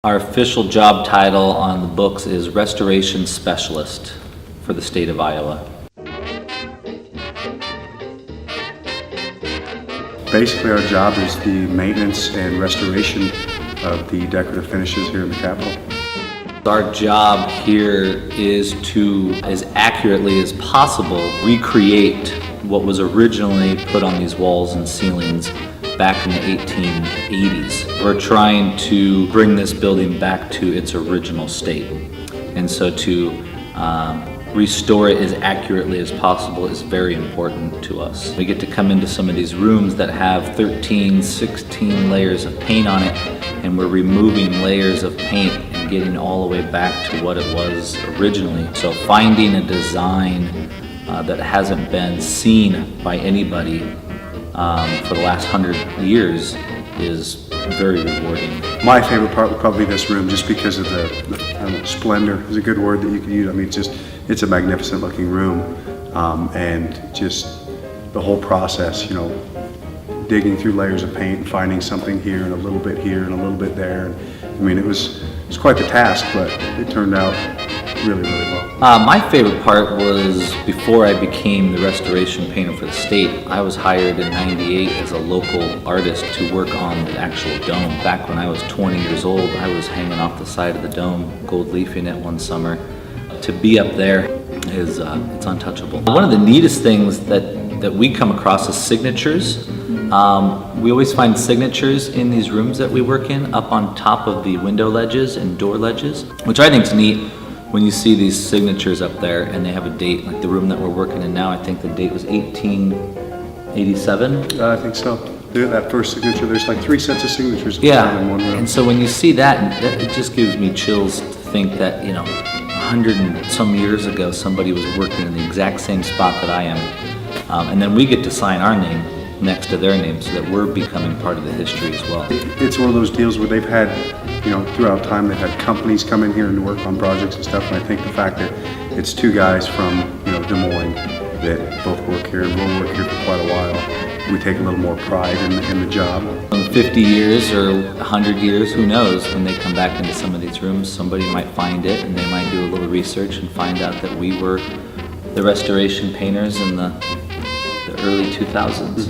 Our official job title on the books is Restoration Specialist for the state of Iowa. Basically, our job is the maintenance and restoration of the decorative finishes here in the Capitol. Our job here is to, as accurately as possible, recreate what was originally put on these walls and ceilings back in the 1880s. We're trying to bring this building back to its original state. And so to restore it as accurately as possible is very important to us. We get to come into some of these rooms that have 13, 16 layers of paint on it, and we're removing layers of paint and getting all the way back to what it was originally. So finding a design that hasn't been seen by anybody for the last 100 years is very rewarding. My favorite part would probably be this room, just because of the I don't know, splendor is a good word that you could use. I mean, it's a magnificent looking room, and just the whole process, you know, digging through layers of paint and finding something here and a little bit here and a little bit there. I mean, it was quite the task, but it turned out really, really well. My favorite part was before I became the restoration painter for the state. I was hired in '98 as a local artist to work on the actual dome. Back when I was 20 years old, I was hanging off the side of the dome, gold leafing it one summer. To be up there is it's untouchable. One of the neatest things that we come across is signatures. We always find signatures in these rooms that we work in up on top of the window ledges and door ledges, which I think is neat when you see these signatures up there and they have a date. Like the room that we're working in now, I think the date was 1887. I think so. That first signature, there's like 3 sets of signatures in one room. And so when you see that, it just gives me chills to think that, you know, 100 and some years ago somebody was working in the exact same spot that I am. And then we get to sign our name next to their name so that we're becoming part of the history as well. It's one of those deals where they've had, you know, throughout time, they've had companies come in here and work on projects and stuff, and I think the fact that it's 2 guys from, you know, Des Moines that both work here and will work here for quite a while, we take a little more pride in the job. In 50 years or 100 years, who knows, when they come back into some of these rooms, somebody might find it and they might do a little research and find out that we were the restoration painters in the early 2000s.